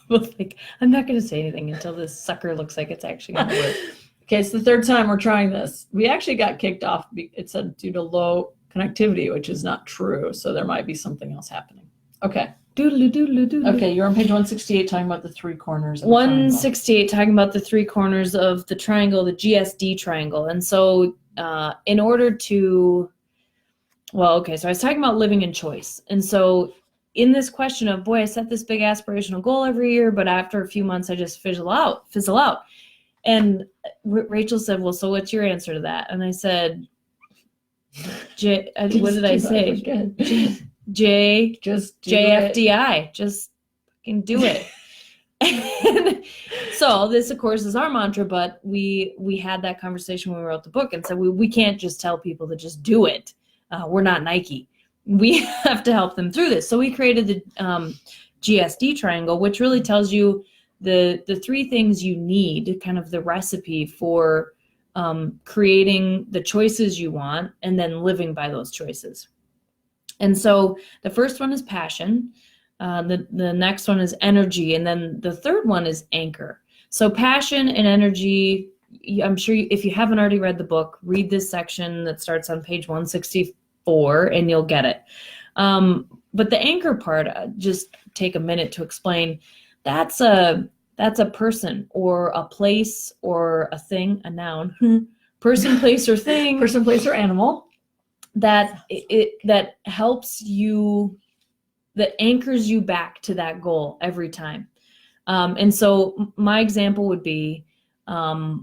But like, I'm not going to say anything until this sucker looks like it's actually going to work. Okay, it's the third time we're trying this. We actually got kicked off. It said due to low connectivity, which is not true. So there might be something else happening. Okay. Doodly doodly doodly. Okay, you're on page 168 talking about the three corners. Of 168 talking about the three corners of the triangle, the GSD triangle. And so in order to, so I was talking about living in choice. And so in this question of, boy, I set this big aspirational goal every year, but after a few months, I just fizzle out. And Rachel said, well, so what's your answer to that? And I said, what did I say? JFDI, just fucking do it. And so this, of course, is our mantra, but we had that conversation when we wrote the book and said we can't just tell people to just do it. We're not Nike. We have to help them through this. So we created the GSD triangle, which really tells you the three things you need, kind of the recipe for creating the choices you want and then living by those choices. And so the first one is passion. The next one is energy. And then the third one is anchor. So passion and energy, I'm sure if you haven't already read the book, read this section that starts on page 164 and you'll get it. But the anchor part, just take a minute to explain. That's a person or a place or a thing, a noun, person, place, or thing. Person, place, or animal. That helps you, that anchors you back to that goal every time. And so my example would be my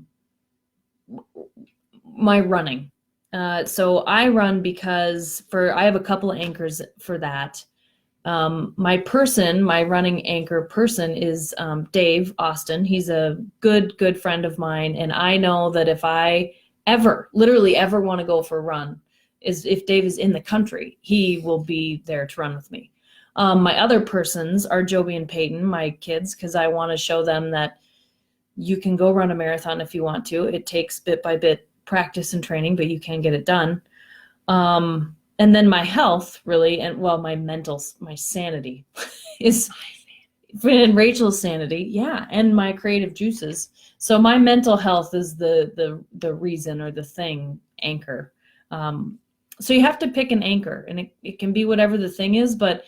running. So I run because I have a couple of anchors for that. My running anchor person is Dave Austin. He's a good friend of mine. And I know that if I literally ever want to go for a run, if Dave is in the country, he will be there to run with me. My other persons are Joby and Peyton, my kids, because I want to show them that you can go run a marathon if you want to. It takes bit by bit practice and training, but you can get it done. And then my health, really, and my sanity is, and Rachel's sanity, yeah, and my creative juices. So my mental health is the reason or the thing, anchor. So you have to pick an anchor, and it can be whatever the thing is, but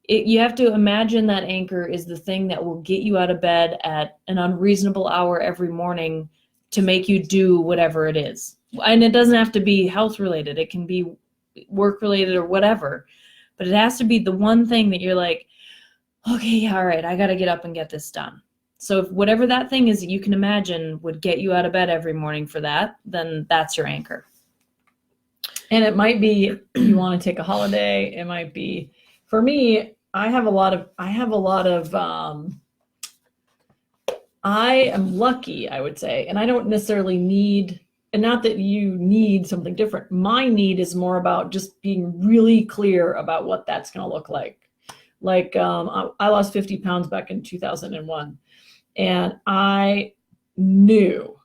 you have to imagine that anchor is the thing that will get you out of bed at an unreasonable hour every morning to make you do whatever it is. And it doesn't have to be health related. It can be work related or whatever, but it has to be the one thing that you're like, okay, yeah, all right, I got to get up and get this done. So if whatever that thing is that you can imagine would get you out of bed every morning for that, then that's your anchor. And it might be you want to take a holiday. It might be, for me, I am lucky, I would say, and I don't necessarily need, and not that you need something different. My need is more about just being really clear about what that's going to look like. Like I lost 50 pounds back in 2001, and I knew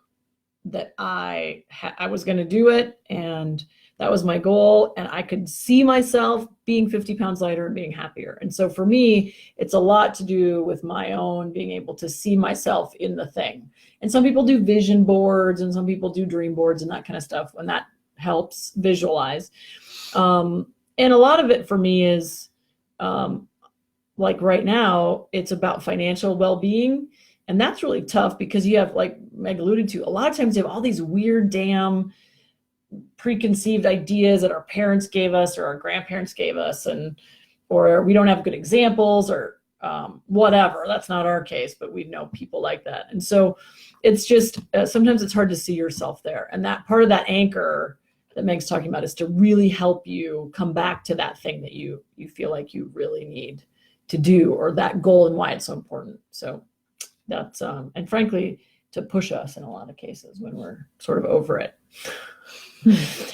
that I was going to do it, and that was my goal, and I could see myself being 50 pounds lighter and being happier. And so for me, it's a lot to do with my own being able to see myself in the thing. And some people do vision boards, and some people do dream boards and that kind of stuff, and that helps visualize. And a lot of it for me is, like right now, it's about financial well-being. And that's really tough because you have, like Meg alluded to, a lot of times you have all these weird damn preconceived ideas that our parents gave us or our grandparents gave us, or we don't have good examples or whatever. That's not our case, but we know people like that. And so it's just sometimes it's hard to see yourself there. And that part of that anchor that Meg's talking about is to really help you come back to that thing that you feel like you really need to do, or that goal and why it's so important. So that's and frankly, to push us in a lot of cases when we're sort of over it.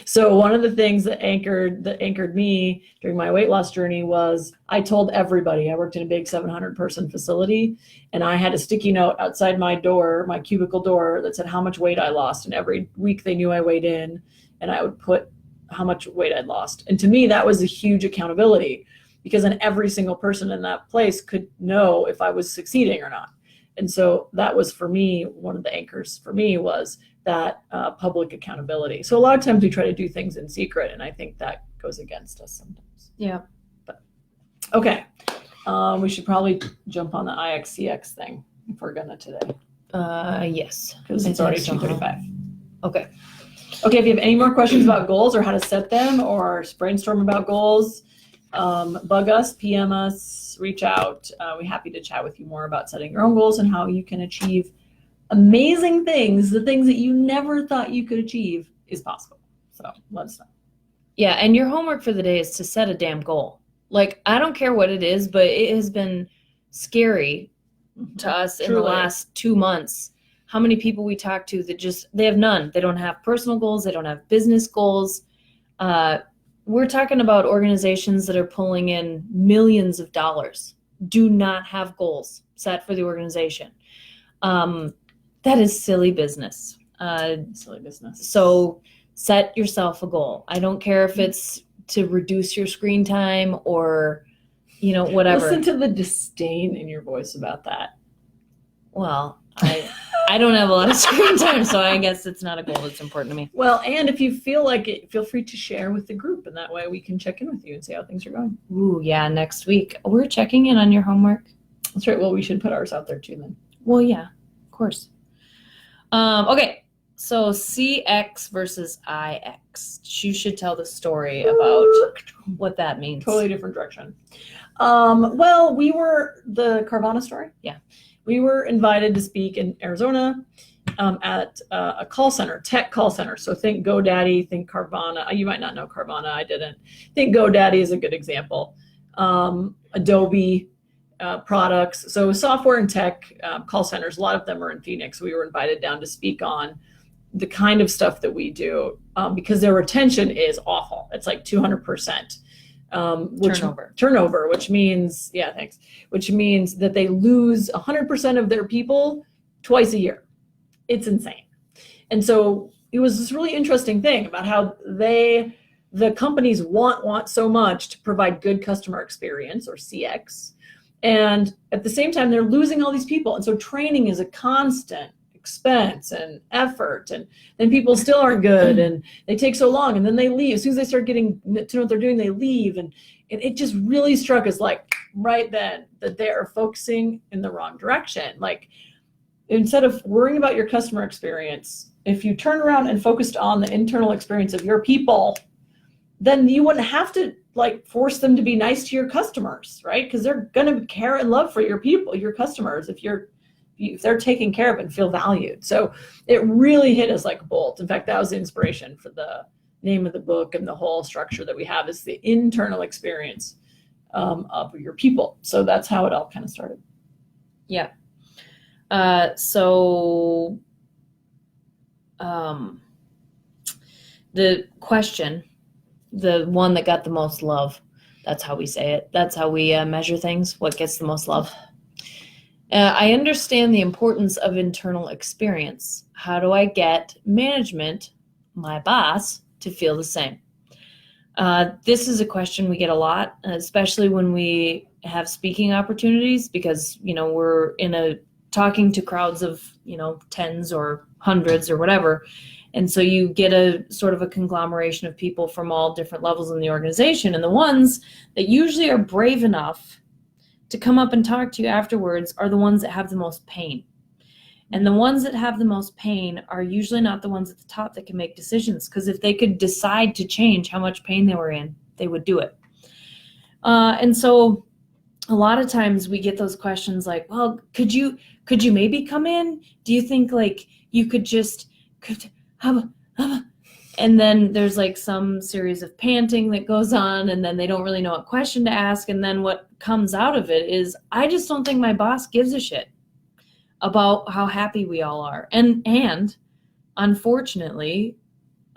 So one of the things that anchored me during my weight loss journey was I told everybody. I worked in a big 700-person facility, and I had a sticky note outside my door, my cubicle door, that said how much weight I lost. And every week they knew I weighed in, and I would put how much weight I'd lost. And to me, that was a huge accountability. because then every single person in that place could know if I was succeeding or not. And so that was, for me, one of the anchors for me was that public accountability. So a lot of times we try to do things in secret, and I think that goes against us sometimes. Yeah. But okay. We should probably jump on the IXCX thing if we're gonna today. Yes. Because it's I already think so. 2:35. Okay. Okay, if you have any more questions about goals or how to set them or brainstorm about goals, bug us, PM us, reach out. We're happy to chat with you more about setting your own goals and how you can achieve amazing things. The things that you never thought you could achieve is possible. So let us know. Yeah, and your homework for the day is to set a damn goal. Like, I don't care what it is, but it has been scary to us in the last 2 months. How many people we talk to that they have none. They don't have personal goals. They don't have business goals. We're talking about organizations that are pulling in millions of dollars, do not have goals set for the organization. That is silly business. Silly business. So set yourself a goal. I don't care if it's to reduce your screen time or, whatever. Listen to the disdain in your voice about that. Well, I don't have a lot of screen time, so I guess it's not a goal that's important to me. Well, and if you feel like it, feel free to share with the group, and that way we can check in with you and see how things are going. Ooh, yeah, next week. We're checking in on your homework. That's right. Well, we should put ours out there too then. Well, yeah, of course. Okay, so CX versus IX. You should tell the story about what that means. Totally different direction. Well, we were the Carvana story. Yeah. We were invited to speak in Arizona at a call center, tech call center. So think GoDaddy, think Carvana. You might not know Carvana. I didn't. Think GoDaddy is a good example. Adobe products. So software and tech call centers, a lot of them are in Phoenix. We were invited down to speak on the kind of stuff that we do because their retention is awful. It's like 200%. Turnover, which means, which means that they lose 100% of their people twice a year. It's insane. And so it was this really interesting thing about how the companies want so much to provide good customer experience, or CX. And at the same time, they're losing all these people. And so training is a constant expense and effort, and then people still aren't good, and they take so long, and then they leave. As soon as they start getting to know what they're doing, they leave. And it just really struck us like right then that they are focusing in the wrong direction. Like, instead of worrying about your customer experience, if you turn around and focused on the internal experience of your people, then you wouldn't have to like force them to be nice to your customers, right? Because they're going to care and love for your people, your customers, if they're taken care of and feel valued. So it really hit us like a bolt. In fact, that was the inspiration for the name of the book, and the whole structure that we have is the internal experience of your people. So that's how it all kind of started. Yeah. So the question, the one that got the most love, that's how we say it. That's how we measure things. What gets the most love? I understand the importance of internal experience. How do I get management, my boss, to feel the same? This is a question we get a lot, especially when we have speaking opportunities, because, we're talking to crowds of, tens or hundreds or whatever. And so you get a sort of a conglomeration of people from all different levels in the organization. And the ones that usually are brave enough to come up and talk to you afterwards are the ones that have the most pain. And the ones that have the most pain are usually not the ones at the top that can make decisions, because if they could decide to change how much pain they were in, they would do it. And so a lot of times we get those questions like, well, could you maybe come in? Do you think like you could and then there's like some series of panting that goes on, and then they don't really know what question to ask. And then what comes out of it is, I just don't think my boss gives a shit about how happy we all are. And unfortunately,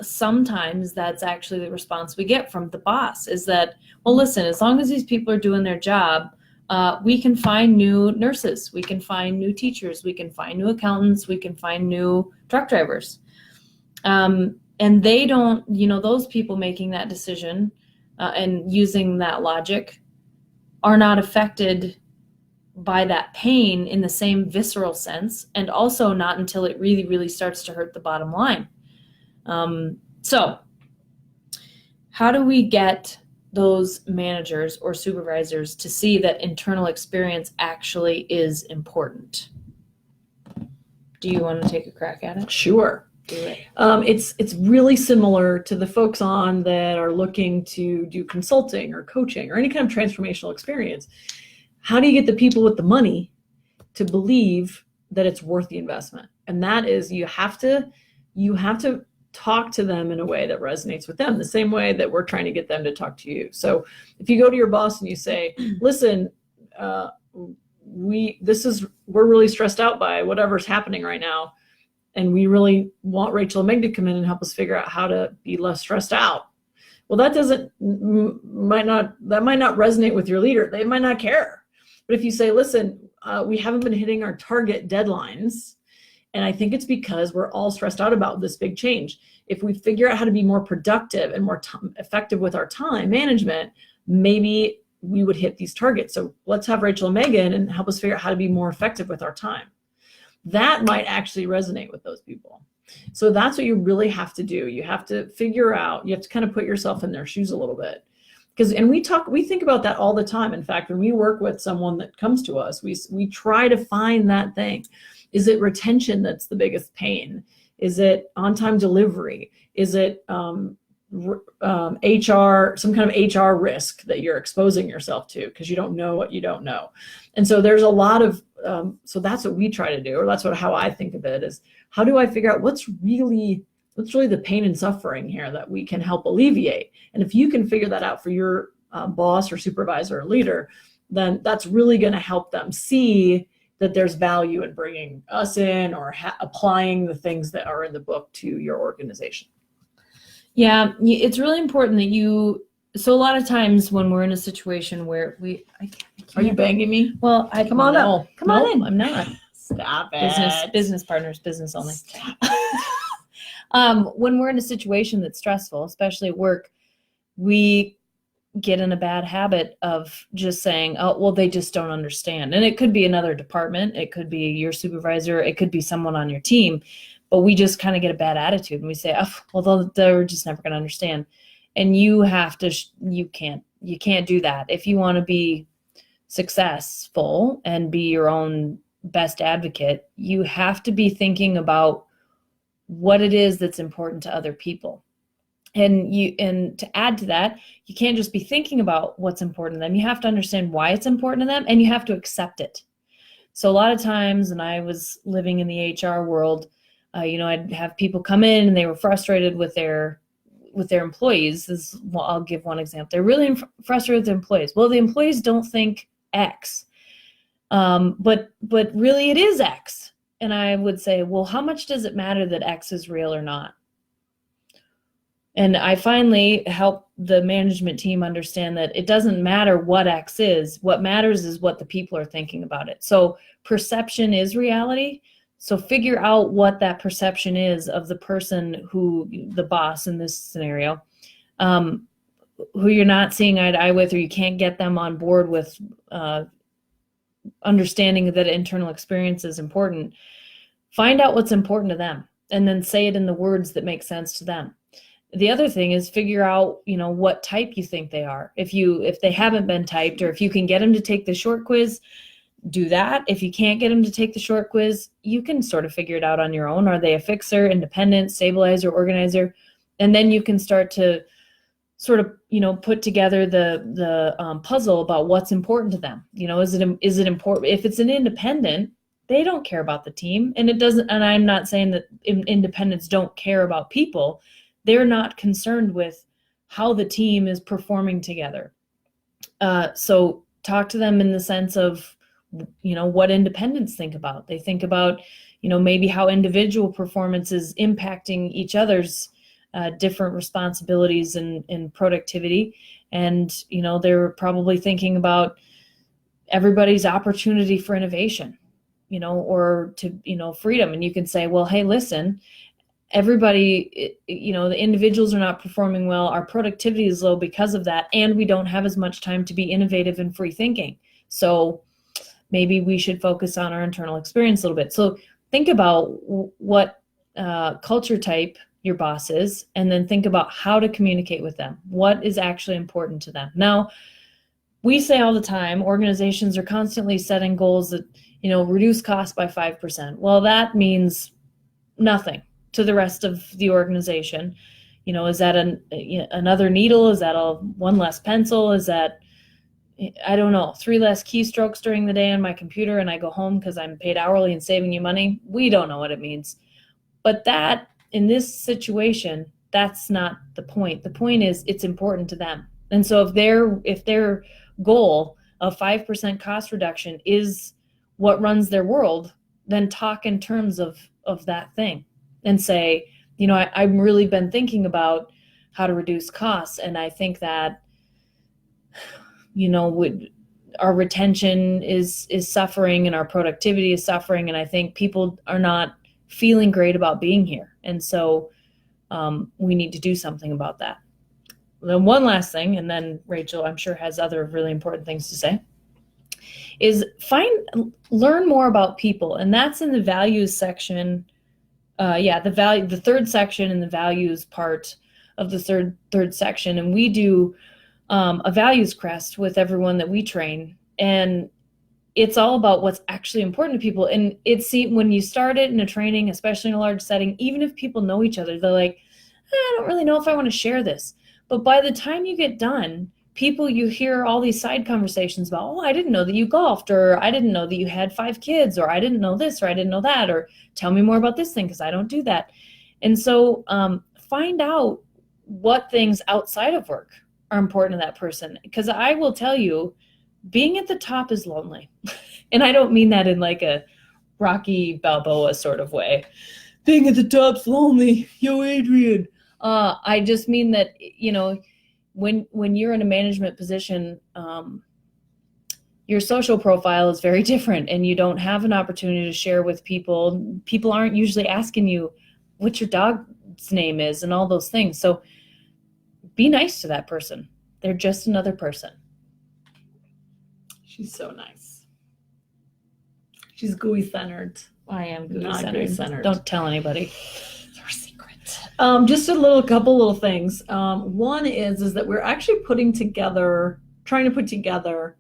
sometimes that's actually the response we get from the boss, is that, well, listen, as long as these people are doing their job, we can find new nurses, we can find new teachers, we can find new accountants, we can find new truck drivers. And they don't, those people making that decision and using that logic are not affected by that pain in the same visceral sense, and also not until it really, really starts to hurt the bottom line. So how do we get those managers or supervisors to see that internal experience actually is important? Do you want to take a crack at it? Sure. Do it. It's really similar to the folks on that are looking to do consulting or coaching or any kind of transformational experience. How do you get the people with the money to believe that it's worth the investment? And that is, you have to talk to them in a way that resonates with them, the same way that we're trying to get them to talk to you. So if you go to your boss and you say, listen, we're really stressed out by whatever's happening right now, and we really want Rachel and Meg to come in and help us figure out how to be less stressed out. Well, that might not resonate with your leader. They might not care. But if you say, listen, we haven't been hitting our target deadlines, and I think it's because we're all stressed out about this big change. If we figure out how to be more productive and more effective with our time management, maybe we would hit these targets. So let's have Rachel and Megan and help us figure out how to be more effective with our time. That might actually resonate with those people. So that's what you really have to do. You have to figure out, you have to kind of put yourself in their shoes a little bit. And we think about that all the time. In fact, when we work with someone that comes to us, we try to find that thing. Is it retention that's the biggest pain? Is it on-time delivery? Is it HR, some kind of HR risk that you're exposing yourself to because you don't know what you don't know? And so there's a lot of, so that's what we try to do, or that's how I think of it, is how do I figure out what's really the pain and suffering here that we can help alleviate? And if you can figure that out for your boss or supervisor or leader, then that's really going to help them see that there's value in bringing us in or applying the things that are in the book to your organization. Yeah, it's really important that so a lot of times when we're in a situation where I can't. Are you banging me? Well, come on up. Come on in. I'm not. Stop it. Business partners, business only. When we're in a situation that's stressful, especially at work, we get in a bad habit of just saying, oh, well, they just don't understand. And it could be another department. It could be your supervisor. It could be someone on your team. But we just kind of get a bad attitude and we say, oh, well, they're just never going to understand. And you can't do that. If you want to be successful and be your own best advocate, you have to be thinking about what it is that's important to other people. And to add to that, you can't just be thinking about what's important to them. You have to understand why it's important to them, and you have to accept it. So a lot of times, and I was living in the HR world, I'd have people come in and they were frustrated with their employees. I'll give one example. They're really frustrated with their employees. Well, the employees don't think X, but really it is X. And I would say, well, how much does it matter that X is real or not? And I finally helped the management team understand that it doesn't matter what X is. What matters is what the people are thinking about it. So perception is reality. So figure out what that perception is of the person the boss in this scenario, who you're not seeing eye to eye with, or you can't get them on board with understanding that internal experience is important. Find out what's important to them and then say it in the words that make sense to them. The other thing is figure out, what type you think they are. If they haven't been typed, or if you can get them to take the short quiz, do that. If you can't get them to take the short quiz, you can sort of figure it out on your own. Are they a fixer, independent, stabilizer, organizer? And then you can start to sort of, put together the puzzle about what's important to them. Is it important? If it's an independent, they don't care about the team, and it doesn't. And I'm not saying that independents don't care about people. They're not concerned with how the team is performing together. So talk to them in the sense of, what independents think about. They think about, maybe how individual performance is impacting each other's different responsibilities and productivity. And, they're probably thinking about everybody's opportunity for innovation, or to, freedom. And you can say, well, hey, listen, everybody, the individuals are not performing well, our productivity is low because of that, and we don't have as much time to be innovative and free thinking. So maybe we should focus on our internal experience a little bit. So think about what culture type your boss is, and then think about how to communicate with them. What is actually important to them? Now, we say all the time, organizations are constantly setting goals that, reduce costs by 5%. Well, that means nothing to the rest of the organization. Is that another needle? Is that one less pencil? Is that, I don't know, 3 less keystrokes during the day on my computer and I go home because I'm paid hourly and saving you money? We don't know what it means. But that, in this situation, that's not the point. The point is it's important to them. And so if their goal of 5% cost reduction is what runs their world, then talk in terms of that thing and say, I've really been thinking about how to reduce costs. And I think that, our retention is suffering and our productivity is suffering. And I think people are not feeling great about being here. And so we need to do something about that. Then one last thing, and then Rachel, I'm sure, has other really important things to say, is learn more about people. And that's in the values section. The third section and the values part of the third section. And we do a values crest with everyone that we train. And it's all about what's actually important to people. And when you start it in a training, especially in a large setting, even if people know each other, they're like, I don't really know if I want to share this. But by the time you get done, you hear all these side conversations about, oh, I didn't know that you golfed, or I didn't know that you had 5 kids, or I didn't know this, or I didn't know that, or tell me more about this thing because I don't do that. And so find out what things outside of work are important to that person. Because I will tell you, being at the top is lonely. And I don't mean that in like a Rocky Balboa sort of way. Being at the top's lonely. Yo, Adrian. I just mean that, when you're in a management position, your social profile is very different and you don't have an opportunity to share with people. People aren't usually asking you what your dog's name is and all those things. So be nice to that person. They're just another person. She's so nice. She's gooey centered. I am gooey Not centered. centered. Don't tell anybody. It's our secret. Just couple little things. One is that we're actually trying to put together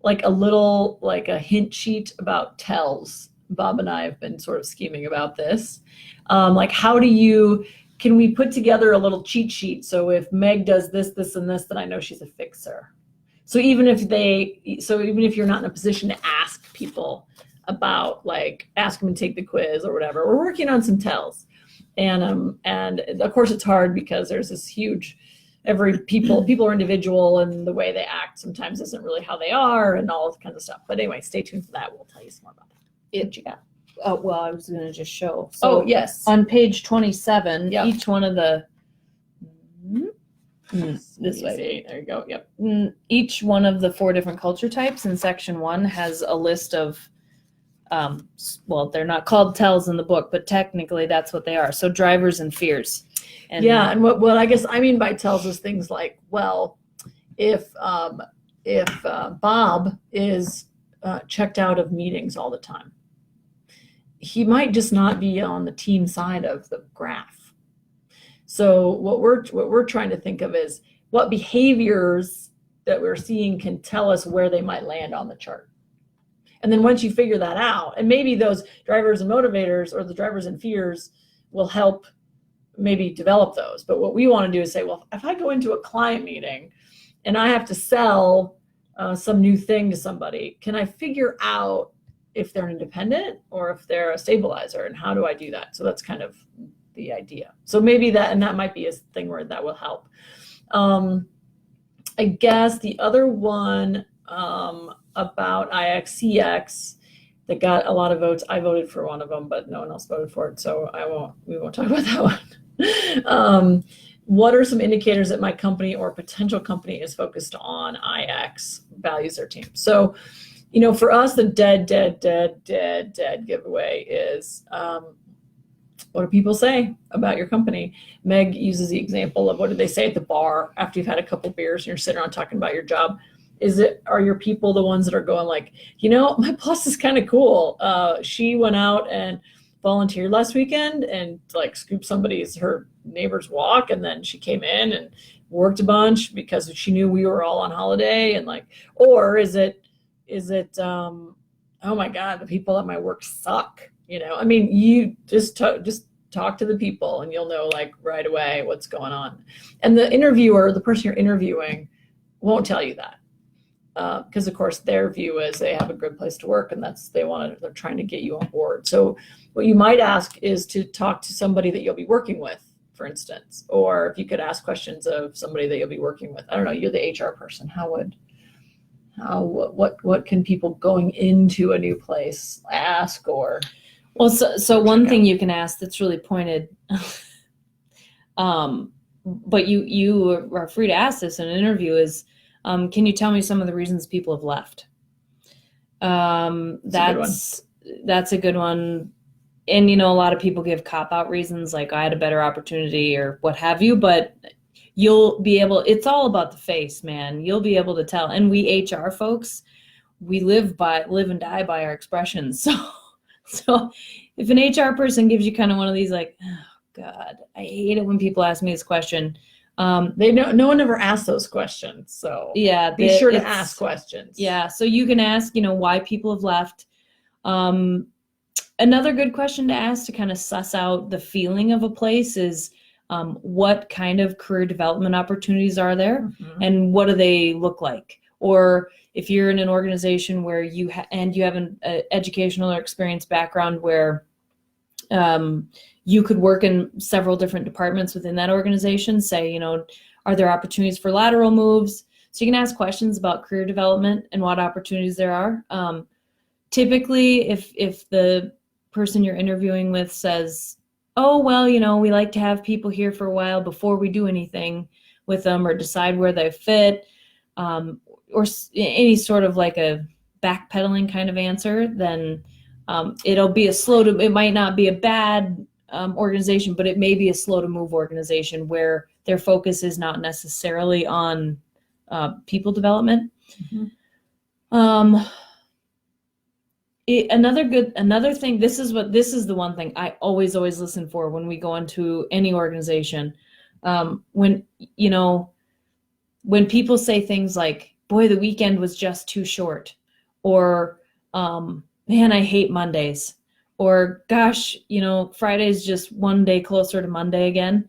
like a hint sheet about tells. Bob and I have been sort of scheming about this. Can we put together a little cheat sheet? So if Meg does this, this, and this, then I know she's a fixer. So even if you're not in a position to ask people about, ask them to take the quiz or whatever, we're working on some tells. And of course it's hard because there's this huge, people are individual and the way they act sometimes isn't really how they are and all this kinds of stuff. But anyway, stay tuned for that. We'll tell you some more about that. What you got? Oh, well, I was going to just show. So yes. On page 27, Yep. each one of the, This way. There you go. Yep. each one of the 4 different culture types in section 1 has a list of, they're not called tells in the book, but technically that's what they are. So drivers and fears. And and what I guess I mean by tells is things like, if Bob is checked out of meetings all the time, he might just not be on the team side of the graph. So what we're trying to think of is what behaviors that we're seeing can tell us where they might land on the chart. And then once you figure that out, and maybe those drivers and motivators or the drivers and fears will help maybe develop those. But what we want to do is say, well, if I go into a client meeting and I have to sell some new thing to somebody, can I figure out if they're an independent or if they're a stabilizer, and how do I do that? So that's kind of the idea. So maybe that might be a thing where that will help. I guess the other one about IXCX that got a lot of votes, I voted for one of them, but no one else voted for it, so we won't talk about that one. What are some indicators that my company or potential company is focused on IX, values their team? So, for us, the dead giveaway is what do people say about your company? Meg uses the example of what do they say at the bar after you've had a couple beers and you're sitting around talking about your job. Are your people the ones that are going like, my boss is kind of cool. She went out and volunteered last weekend and like scooped her neighbor's walk, and then she came in and worked a bunch because she knew we were all on holiday, and like, or is it oh my God, the people at my work suck. You just talk to the people and you'll know like right away what's going on. And the interviewer, the person you're interviewing, won't tell you that. Because of course their view is they have a good place to work and they're trying to get you on board. So what you might ask is to talk to somebody that you'll be working with, for instance, or if you could ask questions of somebody that you'll be working with. I don't know, you're the HR person. What can people going into a new place ask or? Well, so one thing you can ask that's really pointed, but you are free to ask this in an interview is, can you tell me some of the reasons people have left? That's a good one. And, a lot of people give cop-out reasons like I had a better opportunity or what have you, but you'll be able, it's all about the face, man. You'll be able to tell. And we HR folks, we live and die by our expressions. So if an HR person gives you kind of one of these like, oh God, I hate it when people ask me this question. No one ever asks those questions. So yeah, be sure to ask questions. Yeah. So you can ask, why people have left. Another good question to ask to kind of suss out the feeling of a place is, what kind of career development opportunities are there, mm-hmm. and what do they look like? Or if you're in an organization where you have an educational or experience background where you could work in several different departments within that organization, say, are there opportunities for lateral moves? So you can ask questions about career development and what opportunities there are. Typically, if the person you're interviewing with says, oh, well, we like to have people here for a while before we do anything with them or decide where they fit, or any sort of like a backpedaling kind of answer, then it might not be a bad organization, but it may be a slow to move organization where their focus is not necessarily on people development. Mm-hmm. Another thing, this is the one thing I always listen for when we go into any organization. When people say things like, boy, the weekend was just too short, or man, I hate Mondays, or gosh, Friday's just one day closer to Monday again.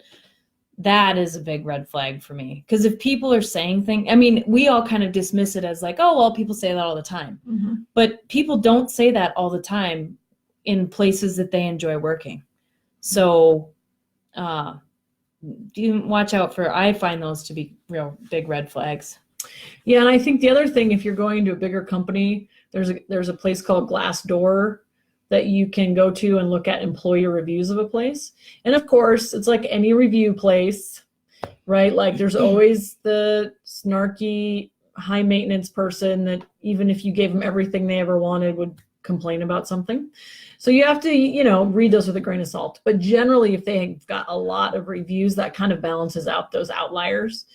That is a big red flag for me. Because if people are saying things, we all kind of dismiss it as like, oh, well, people say that all the time. Mm-hmm. But people don't say that all the time in places that they enjoy working. So you watch out I find those to be real big red flags. Yeah, and I think the other thing, if you're going to a bigger company, there's a place called Glassdoor that you can go to and look at employee reviews of a place. And of course, it's like any review place, right? Like there's always the snarky, high maintenance person that even if you gave them everything they ever wanted would complain about something. So you have to, read those with a grain of salt. But generally, if they've got a lot of reviews, that kind of balances out those outliers.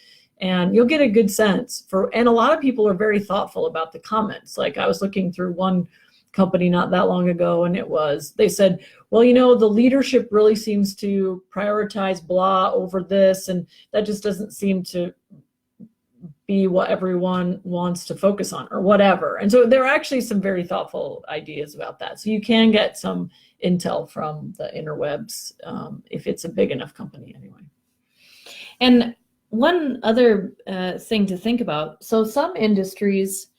And you'll get a good sense and a lot of people are very thoughtful about the comments. Like I was looking through one company not that long ago, and they said, well, the leadership really seems to prioritize blah over this, and that just doesn't seem to be what everyone wants to focus on or whatever. And so there are actually some very thoughtful ideas about that. So you can get some intel from the interwebs if it's a big enough company anyway. And one other thing to think about, so some industries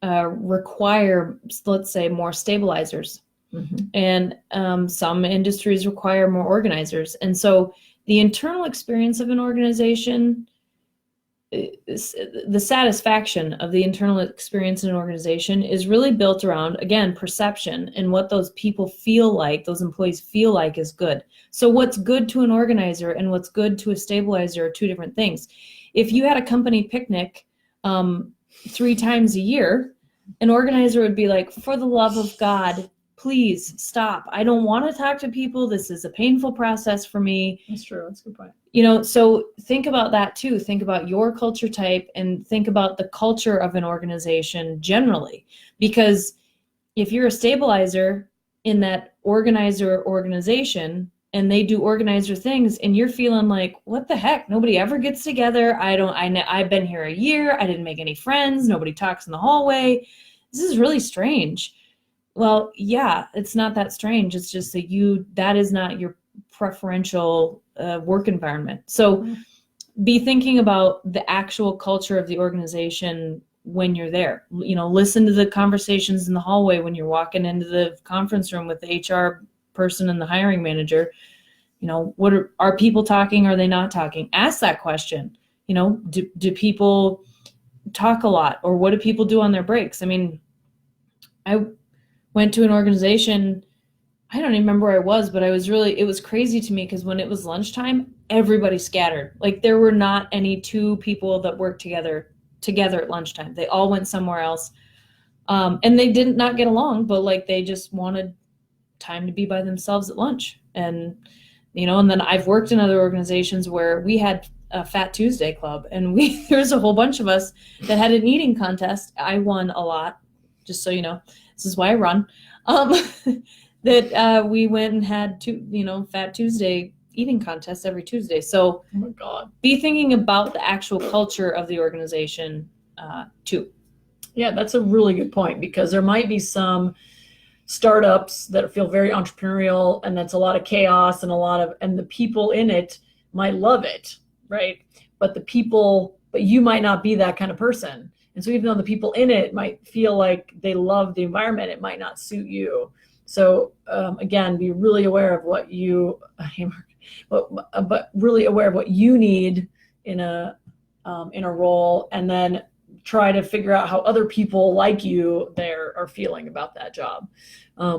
require, let's say, more stabilizers. Mm-hmm. And some industries require more organizers. And so the internal experience of an organization, the satisfaction of the internal experience in an organization is really built around, again, perception and what those people feel like, those employees feel like is good. So what's good to an organizer and what's good to a stabilizer are two different things. If you had a company picnic 3 times a year, an organizer would be like, for the love of God, please stop. I don't want to talk to people. This is a painful process for me. That's true. That's a good point. You know, so think about that too. Think about your culture type and think about the culture of an organization generally. Because if you're a stabilizer in that organizer organization and they do organizer things and you're feeling like, what the heck? Nobody ever gets together. I've been here a year. I didn't make any friends. Nobody talks in the hallway. This is really strange. Well, yeah, it's not that strange. It's just that that is not your preferential work environment. So be thinking about the actual culture of the organization when you're there. You know, listen to the conversations in the hallway when you're walking into the conference room with the HR person and the hiring manager. You know, are people talking? Are they not talking? Ask that question. You know, do people talk a lot, or what do people do on their breaks? I mean, I went to an organization, I don't even remember where I was, but it was crazy to me because when it was lunchtime, everybody scattered. Like there were not any two people that worked together at lunchtime. They all went somewhere else. And they did not get along, but like they just wanted time to be by themselves at lunch. And, you know, and then I've worked in other organizations where we had a Fat Tuesday club and there's a whole bunch of us that had an eating contest. I won a lot, just so you know. This is why I run. That we went and had Fat Tuesday eating contests every Tuesday. So oh my God, be thinking about the actual culture of the organization too. Yeah, that's a really good point, because there might be some startups that feel very entrepreneurial and that's a lot of chaos and the people in it might love it, right? But you might not be that kind of person. And so even though the people in it might feel like they love the environment, it might not suit you. So again, be really aware of what you, but really aware of what you need in a role, and then try to figure out how other people like you there are feeling about that job.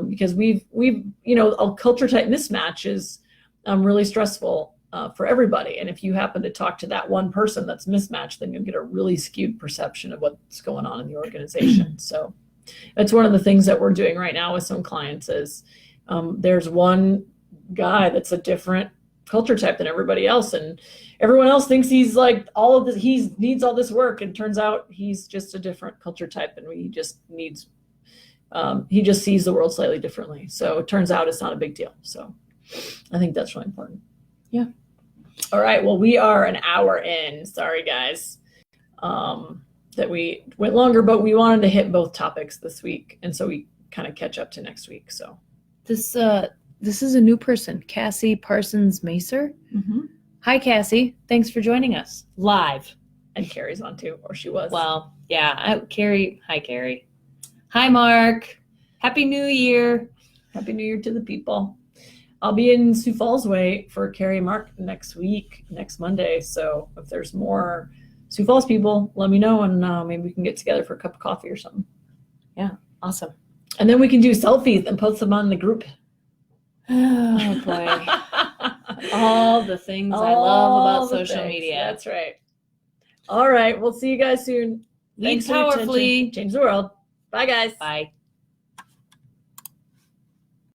Because we've a culture type mismatch is really stressful for everybody. And if you happen to talk to that one person that's mismatched, then you'll get a really skewed perception of what's going on in the organization. So it's one of the things that we're doing right now with some clients is there's one guy that's a different culture type than everybody else, and everyone else thinks he's like all of this, he needs all this work, and turns out he's just a different culture type, and he just sees the world slightly differently. So it turns out it's not a big deal. So I think that's really important. Yeah. All right. Well, we are an hour in. Sorry, guys, that we went longer, but we wanted to hit both topics this week, and so we kind of catch up to next week. So this is a new person, Cassie Parsons Macer. Mm-hmm. Hi, Cassie. Thanks for joining us live. And Carrie's on too, or she was. Well, yeah. Carrie. Hi, Carrie. Hi, Mark. Happy New Year. Happy New Year to the people. I'll be in Sioux Falls way for Carrie and Mark next Monday. So if there's more Sioux Falls people, let me know, and maybe we can get together for a cup of coffee or something. Yeah, awesome. And then we can do selfies and post them on the group. Oh boy. All the things I love about social media. That's right. All right. We'll see you guys soon. Lead powerfully. Change the world. Bye, guys. Bye.